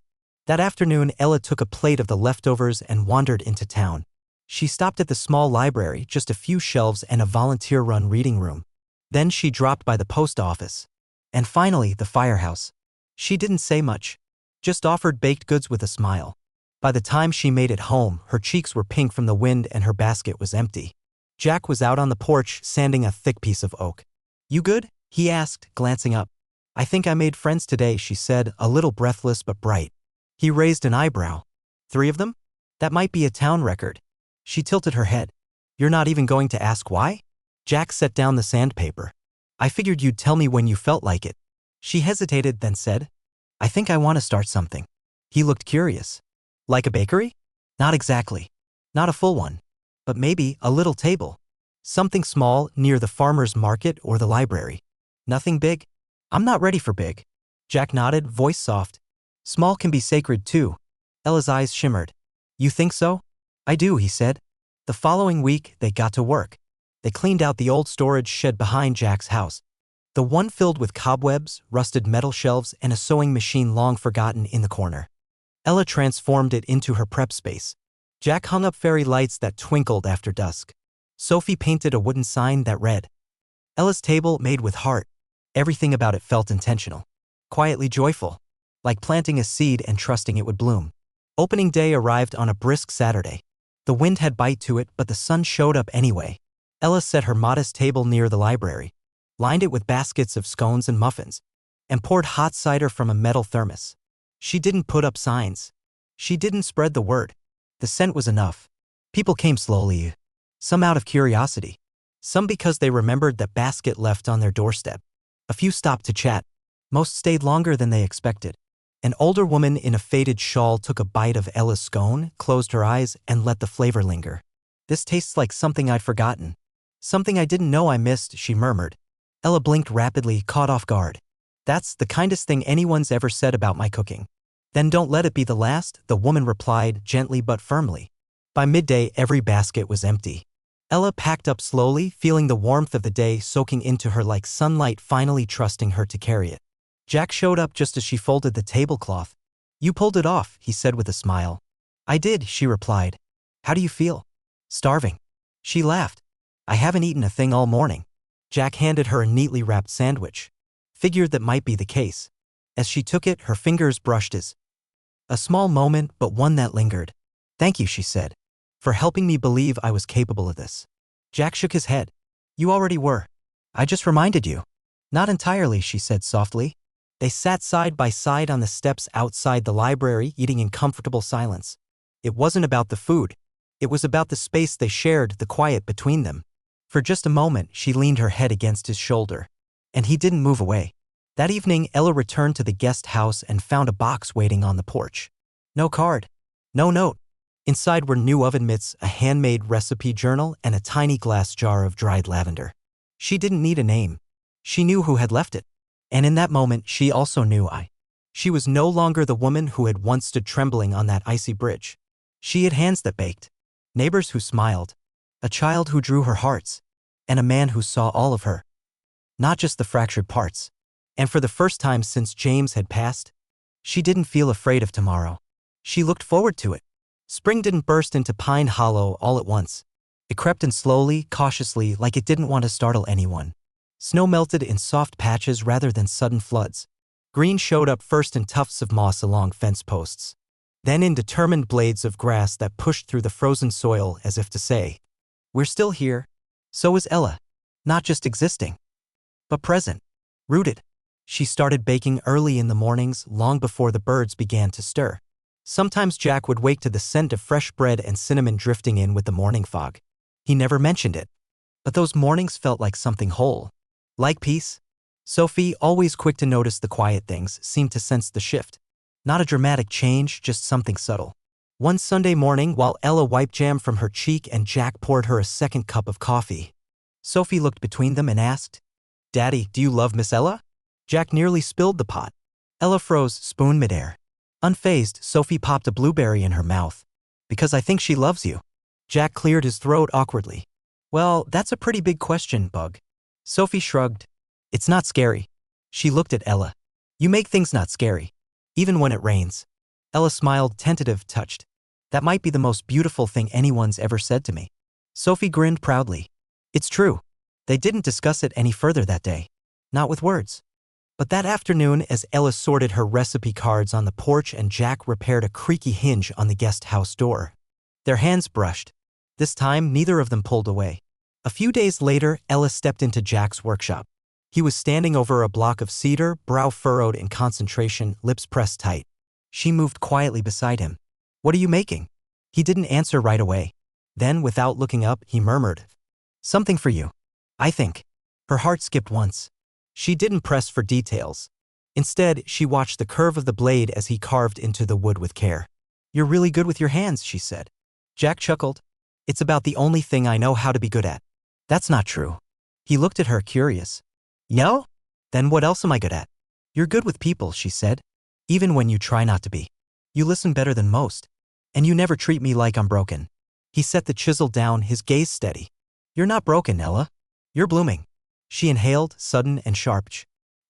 Speaker 1: That afternoon, Ella took a plate of the leftovers and wandered into town. She stopped at the small library, just a few shelves and a volunteer-run reading room. Then she dropped by the post office. And finally, the firehouse. She didn't say much, just offered baked goods with a smile. By the time she made it home, her cheeks were pink from the wind and her basket was empty. Jack was out on the porch, sanding a thick piece of oak. "You good?" he asked, glancing up. "I think I made friends today," she said, a little breathless but bright. He raised an eyebrow. "3 of them? That might be a town record." She tilted her head. "You're not even going to ask why?" Jack set down the sandpaper. "I figured you'd tell me when you felt like it." She hesitated, then said, "I think I want to start something." He looked curious. "Like a bakery?" "Not exactly. Not a full one. But maybe a little table. Something small near the farmer's market or the library. Nothing big?" "I'm not ready for big." Jack nodded, voice soft. "Small can be sacred too." Ella's eyes shimmered. "You think so?" "I do," he said. The following week, they got to work. They cleaned out the old storage shed behind Jack's house. The one filled with cobwebs, rusted metal shelves, and a sewing machine long forgotten in the corner. Ella transformed it into her prep space. Jack hung up fairy lights that twinkled after dusk. Sophie painted a wooden sign that read, "Ella's table made with heart." Everything about it felt intentional. Quietly joyful. Like planting a seed and trusting it would bloom. Opening day arrived on a brisk Saturday. The wind had bite to it, but the sun showed up anyway. Ella set her modest table near the library, lined it with baskets of scones and muffins, and poured hot cider from a metal thermos. She didn't put up signs. She didn't spread the word. The scent was enough. People came slowly, some out of curiosity, some because they remembered that basket left on their doorstep. A few stopped to chat. Most stayed longer than they expected. An older woman in a faded shawl took a bite of Ella's scone, closed her eyes, and let the flavor linger. "This tastes like something I'd forgotten. Something I didn't know I missed," she murmured. Ella blinked rapidly, caught off guard. "That's the kindest thing anyone's ever said about my cooking." "Then don't let it be the last," the woman replied, gently but firmly. By midday, every basket was empty. Ella packed up slowly, feeling the warmth of the day soaking into her like sunlight, finally trusting her to carry it. Jack showed up just as she folded the tablecloth. "You pulled it off," he said with a smile. "I did," she replied. "How do you feel?" "Starving." She laughed. "I haven't eaten a thing all morning." Jack handed her a neatly wrapped sandwich. Figured that might be the case. As she took it, her fingers brushed his. A small moment, but one that lingered. "Thank you," she said, "for helping me believe I was capable of this." Jack shook his head. "You already were. I just reminded you." "Not entirely," she said softly. They sat side by side on the steps outside the library, eating in comfortable silence. It wasn't about the food. It was about the space they shared, the quiet between them. For just a moment, she leaned her head against his shoulder. And he didn't move away. That evening, Ella returned to the guest house and found a box waiting on the porch. No card. No note. Inside were new oven mitts, a handmade recipe journal, and a tiny glass jar of dried lavender. She didn't need a name. She knew who had left it. And in that moment, she also knew she was no longer the woman who had once stood trembling on that icy bridge. She had hands that baked, neighbors who smiled, a child who drew her hearts, and a man who saw all of her, not just the fractured parts. And for the first time since James had passed, she didn't feel afraid of tomorrow. She looked forward to it. Spring didn't burst into Pine Hollow all at once. It crept in slowly, cautiously, like it didn't want to startle anyone. Snow melted in soft patches rather than sudden floods. Green showed up first in tufts of moss along fence posts, then in determined blades of grass that pushed through the frozen soil as if to say, "We're still here." So was Ella. Not just existing, but present, rooted. She started baking early in the mornings, long before the birds began to stir. Sometimes Jack would wake to the scent of fresh bread and cinnamon drifting in with the morning fog. He never mentioned it, but those mornings felt like something whole. Like peace? Sophie, always quick to notice the quiet things, seemed to sense the shift. Not a dramatic change, just something subtle. One Sunday morning, while Ella wiped jam from her cheek and Jack poured her a second cup of coffee, Sophie looked between them and asked, "Daddy, do you love Miss Ella?" Jack nearly spilled the pot. Ella froze, spoon midair. Unfazed, Sophie popped a blueberry in her mouth. "Because I think she loves you." Jack cleared his throat awkwardly. "Well, that's a pretty big question, Bug." Sophie shrugged. "It's not scary." She looked at Ella. "You make things not scary. Even when it rains." Ella smiled, tentative, touched. That might be the most beautiful thing anyone's ever said to me. Sophie grinned proudly. It's true. They didn't discuss it any further that day. Not with words. But that afternoon, as Ella sorted her recipe cards on the porch and Jack repaired a creaky hinge on the guest house door, their hands brushed. This time, neither of them pulled away. A few days later, Ella stepped into Jack's workshop. He was standing over a block of cedar, brow furrowed in concentration, lips pressed tight. She moved quietly beside him. What are you making? He didn't answer right away. Then, without looking up, he murmured, something for you. I think. Her heart skipped once. She didn't press for details. Instead, she watched the curve of the blade as he carved into the wood with care. You're really good with your hands, she said. Jack chuckled. It's about the only thing I know how to be good at. That's not true. He looked at her, curious. No? Then what else am I good at? You're good with people, she said. Even when you try not to be. You listen better than most. And you never treat me like I'm broken. He set the chisel down, his gaze steady. You're not broken, Ella. You're blooming. She inhaled, sudden and sharp.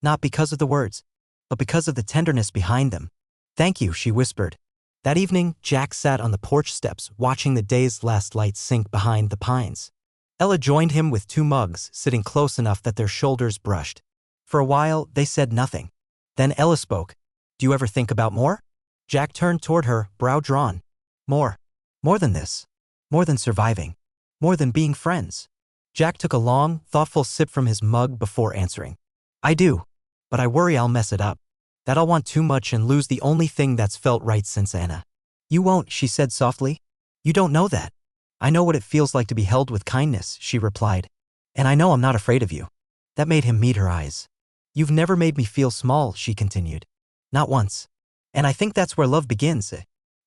Speaker 1: Not because of the words, but because of the tenderness behind them. Thank you, she whispered. That evening, Jack sat on the porch steps, watching the day's last light sink behind the pines. Ella joined him with 2 mugs, sitting close enough that their shoulders brushed. For a while, they said nothing. Then Ella spoke. Do you ever think about more? Jack turned toward her, brow drawn. More. More than this. More than surviving. More than being friends. Jack took a long, thoughtful sip from his mug before answering. I do. But I worry I'll mess it up. That I'll want too much and lose the only thing that's felt right since Anna. You won't, she said softly. You don't know that. I know what it feels like to be held with kindness, she replied. And I know I'm not afraid of you. That made him meet her eyes. You've never made me feel small, she continued. Not once. And I think that's where love begins,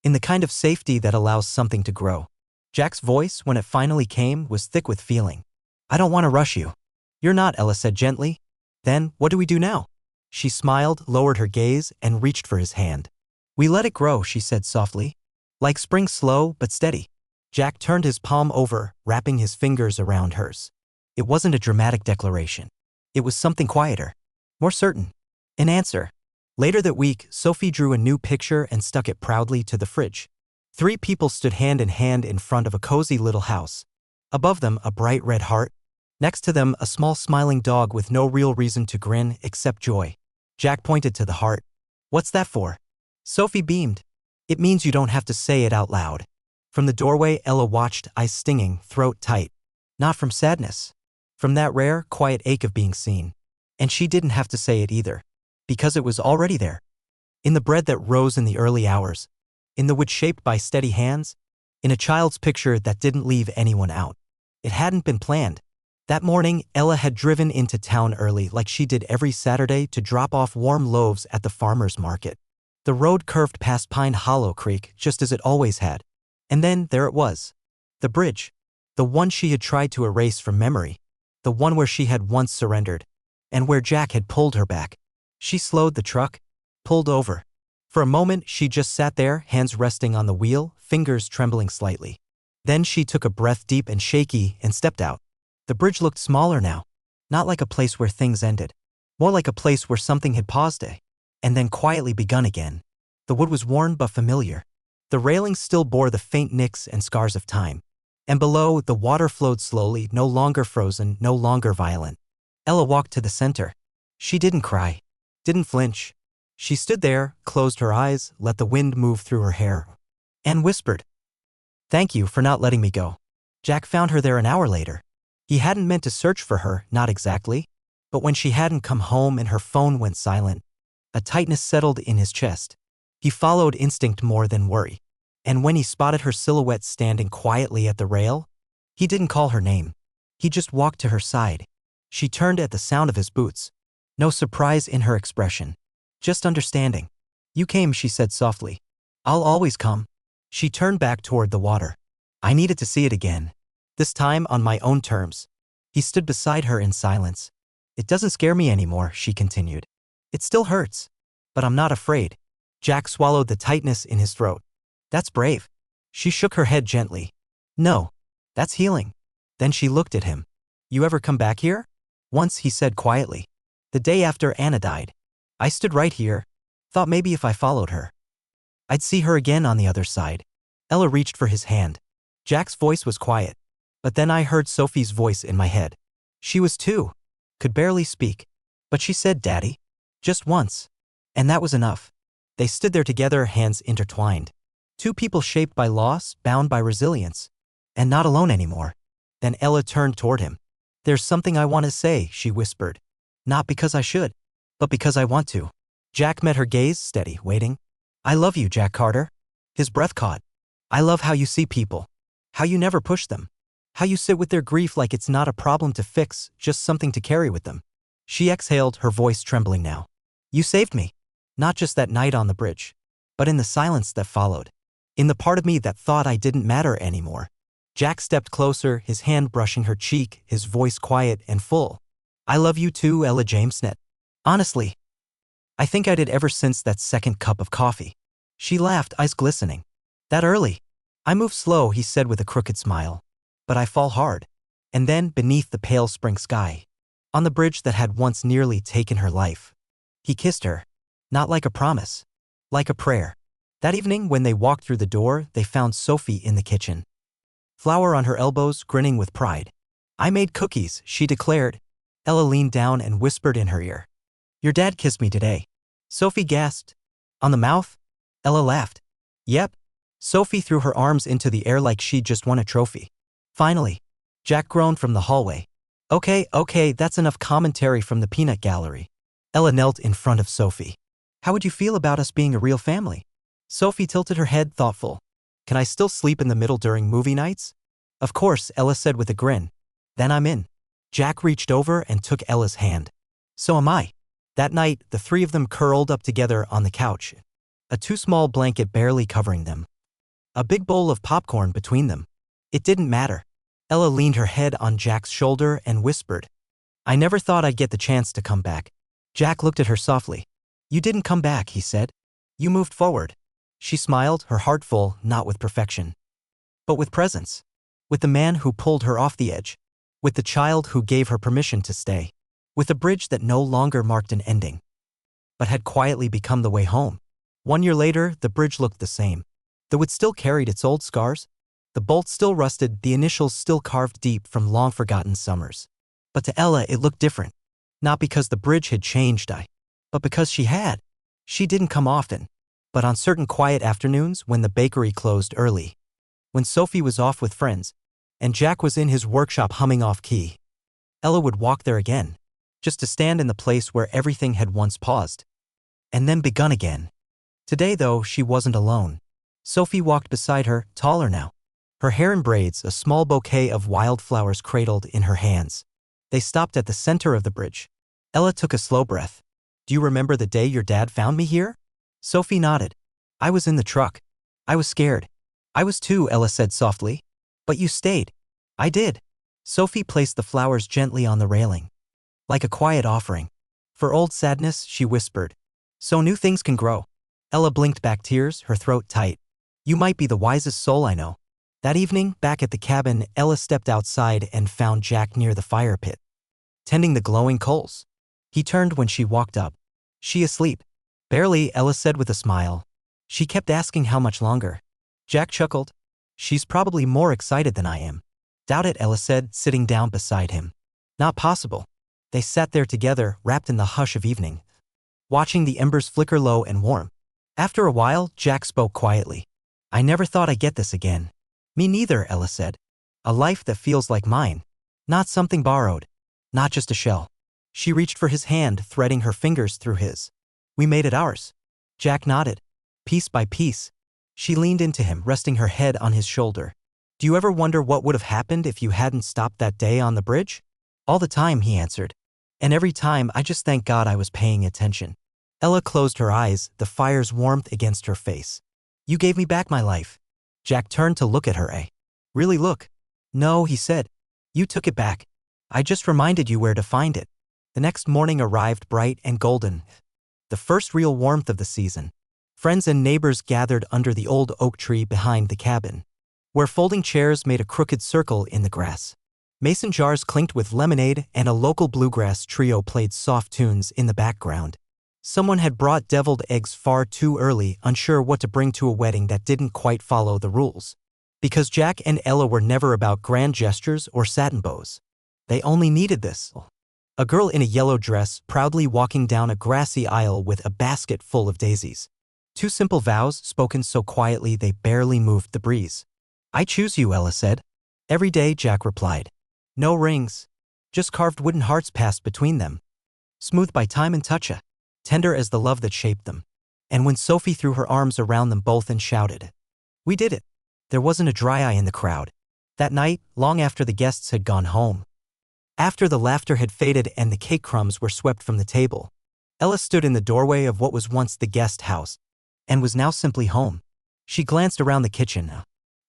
Speaker 1: in the kind of safety that allows something to grow. Jack's voice, when it finally came, was thick with feeling. I don't want to rush you. You're not, Ella said gently. Then, what do we do now? She smiled, lowered her gaze, and reached for his hand. We let it grow, she said softly. Like spring, slow but steady. Jack turned his palm over, wrapping his fingers around hers. It wasn't a dramatic declaration. It was something quieter. More certain. An answer. Later that week, Sophie drew a new picture and stuck it proudly to the fridge. 3 people stood hand in hand in front of a cozy little house. Above them, a bright red heart. Next to them, a small smiling dog with no real reason to grin except joy. Jack pointed to the heart. What's that for? Sophie beamed. It means you don't have to say it out loud. From the doorway, Ella watched, eyes stinging, throat tight. Not from sadness. From that rare, quiet ache of being seen. And she didn't have to say it either. Because it was already there. In the bread that rose in the early hours. In the wood shaped by steady hands. In a child's picture that didn't leave anyone out. It hadn't been planned. That morning, Ella had driven into town early like she did every Saturday to drop off warm loaves at the farmer's market. The road curved past Pine Hollow Creek just as it always had. And then there it was. The bridge. The one she had tried to erase from memory. The one where she had once surrendered. And where Jack had pulled her back. She slowed the truck. Pulled over. For a moment, she just sat there, hands resting on the wheel, fingers trembling slightly. Then she took a breath deep and shaky and stepped out. The bridge looked smaller now. Not like a place where things ended. More like a place where something had paused and then quietly begun again. The wood was worn but familiar. The railings still bore the faint nicks and scars of time. And below, the water flowed slowly, no longer frozen, no longer violent. Ella walked to the center. She didn't cry. Didn't flinch. She stood there, closed her eyes, let the wind move through her hair. And whispered. Thank you for not letting me go. Jack found her there an hour later. He hadn't meant to search for her, not exactly. But when she hadn't come home and her phone went silent, a tightness settled in his chest. He followed instinct more than worry. And when he spotted her silhouette standing quietly at the rail, he didn't call her name. He just walked to her side. She turned at the sound of his boots. No surprise in her expression. Just understanding. You came, she said softly. I'll always come. She turned back toward the water. I needed to see it again. This time on my own terms. He stood beside her in silence. It doesn't scare me anymore, she continued. It still hurts. But I'm not afraid. Jack swallowed the tightness in his throat. That's brave. She shook her head gently. No. That's healing. Then she looked at him. You ever come back here? Once, he said quietly. The day after Anna died. I stood right here. Thought maybe if I followed her, I'd see her again on the other side. Ella reached for his hand. Jack's voice was quiet. But then I heard Sophie's voice in my head. She was 2. Could barely speak. But she said, "Daddy." Just once. And that was enough. They stood there together, hands intertwined. 2 people shaped by loss, bound by resilience. And not alone anymore. Then Ella turned toward him. "There's something I want to say," she whispered. "Not because I should, but because I want to." Jack met her gaze, steady, waiting. "I love you, Jack Carter." His breath caught. "I love how you see people. How you never push them. How you sit with their grief like it's not a problem to fix, just something to carry with them." She exhaled, her voice trembling now. "You saved me. Not just that night on the bridge, but in the silence that followed. In the part of me that thought I didn't matter anymore." Jack stepped closer, his hand brushing her cheek, his voice quiet and full. "I love you too, Ella Jamesnet. Honestly. I think I did ever since that second cup of coffee." She laughed, eyes glistening. "That early. I move slow," he said with a crooked smile. "But I fall hard." And then, beneath the pale spring sky, on the bridge that had once nearly taken her life, he kissed her. Not like a promise. Like a prayer. That evening, when they walked through the door, they found Sophie in the kitchen. Flour on her elbows, grinning with pride. "I made cookies," she declared. Ella leaned down and whispered in her ear. "Your dad kissed me today." Sophie gasped. "On the mouth?" Ella laughed. "Yep." Sophie threw her arms into the air like she'd just won a trophy. "Finally." Jack groaned from the hallway. Okay, that's enough commentary from the peanut gallery." Ella knelt in front of Sophie. "How would you feel about us being a real family?" Sophie tilted her head, thoughtful. "Can I still sleep in the middle during movie nights?" "Of course," Ella said with a grin. "Then I'm in." Jack reached over and took Ella's hand. "So am I." That night, the 3 of them curled up together on the couch, a too small blanket barely covering them. A big bowl of popcorn between them. It didn't matter. Ella leaned her head on Jack's shoulder and whispered, "I never thought I'd get the chance to come back." Jack looked at her softly. "You didn't come back," he said. "You moved forward." She smiled, her heart full, not with perfection, but with presence. With the man who pulled her off the edge. With the child who gave her permission to stay. With a bridge that no longer marked an ending, but had quietly become the way home. 1 year later, the bridge looked the same. Though it still carried its old scars. The bolts still rusted, the initials still carved deep from long-forgotten summers. But to Ella, it looked different. Not because the bridge had changed, but because she had. She didn't come often. But on certain quiet afternoons, when the bakery closed early, when Sophie was off with friends, and Jack was in his workshop humming off-key, Ella would walk there again, just to stand in the place where everything had once paused, and then begun again. Today, though, she wasn't alone. Sophie walked beside her, taller now. Her hair in braids, a small bouquet of wildflowers cradled in her hands. They stopped at the center of the bridge. Ella took a slow breath. "Do you remember the day your dad found me here?" Sophie nodded. "I was in the truck. I was scared." "I was too," Ella said softly. "But you stayed." "I did." Sophie placed the flowers gently on the railing. Like a quiet offering. "For old sadness," she whispered. "So new things can grow." Ella blinked back tears, her throat tight. "You might be the wisest soul I know." That evening, back at the cabin, Ella stepped outside and found Jack near the fire pit, tending the glowing coals. He turned when she walked up. "She asleep?" "Barely," Ella said with a smile. "She kept asking how much longer." Jack chuckled. "She's probably more excited than I am." "Doubt it," Ella said, sitting down beside him. "Not possible." They sat there together, wrapped in the hush of evening, watching the embers flicker low and warm. After a while, Jack spoke quietly. "I never thought I'd get this again." "Me neither," Ella said. "A life that feels like mine. Not something borrowed. Not just a shell." She reached for his hand, threading her fingers through his. "We made it ours." Jack nodded. Piece by piece. She leaned into him, resting her head on his shoulder. "Do you ever wonder what would have happened if you hadn't stopped that day on the bridge?" "All the time," he answered. "And every time, I just thank God I was paying attention." Ella closed her eyes, the fire's warmth against her face. "You gave me back my life." Jack turned to look at her. "Really look?" "No," he said. "You took it back. I just reminded you where to find it." The next morning arrived bright and golden. The first real warmth of the season. Friends and neighbors gathered under the old oak tree behind the cabin, where folding chairs made a crooked circle in the grass. Mason jars clinked with lemonade, and a local bluegrass trio played soft tunes in the background. Someone had brought deviled eggs far too early, unsure what to bring to a wedding that didn't quite follow the rules. Because Jack and Ella were never about grand gestures or satin bows. They only needed this. A girl in a yellow dress proudly walking down a grassy aisle with a basket full of daisies. Two simple vows spoken so quietly they barely moved the breeze. I choose you, Ella said. Every day, Jack replied. No rings. Just carved wooden hearts passed between them. Smooth by time and touch, tender as the love that shaped them. And when Sophie threw her arms around them both and shouted, we did it. There wasn't a dry eye in the crowd. That night, long after the guests had gone home. After the laughter had faded and the cake crumbs were swept from the table, Ella stood in the doorway of what was once the guest house and was now simply home. She glanced around the kitchen.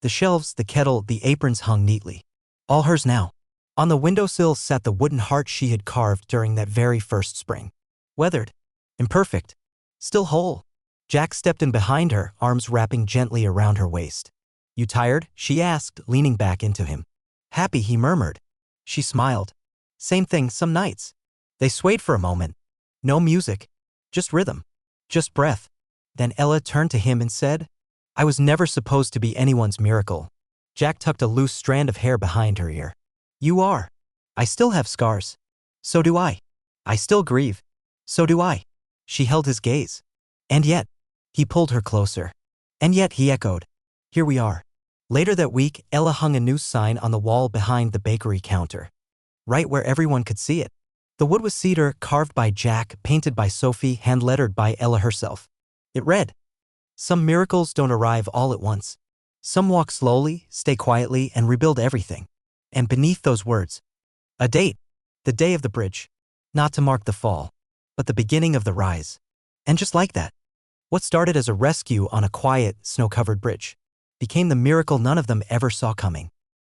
Speaker 1: The shelves, the kettle, the aprons hung neatly. All hers now. On the windowsill sat the wooden heart she had carved during that very first spring. Weathered. Imperfect. Still whole. Jack stepped in behind her, arms wrapping gently around her waist. You tired? She asked, leaning back into him. Happy, he murmured. She smiled. Same thing some nights. They swayed for a moment. No music. Just rhythm. Just breath. Then Ella turned to him and said, I was never supposed to be anyone's miracle. Jack tucked a loose strand of hair behind her ear. You are. I still have scars. So do I. I still grieve. So do I. She held his gaze. And yet, he pulled her closer. And yet, he echoed. Here we are. Later that week, Ella hung a new sign on the wall behind the bakery counter. Right where everyone could see it. The wood was cedar, carved by Jack, painted by Sophie, hand-lettered by Ella herself. It read, Some miracles don't arrive all at once. Some walk slowly, stay quietly, and rebuild everything. And beneath those words, a date, the day of the bridge, not to mark the fall, but the beginning of the rise. And just like that, what started as a rescue on a quiet, snow-covered bridge became the miracle none of them ever saw coming.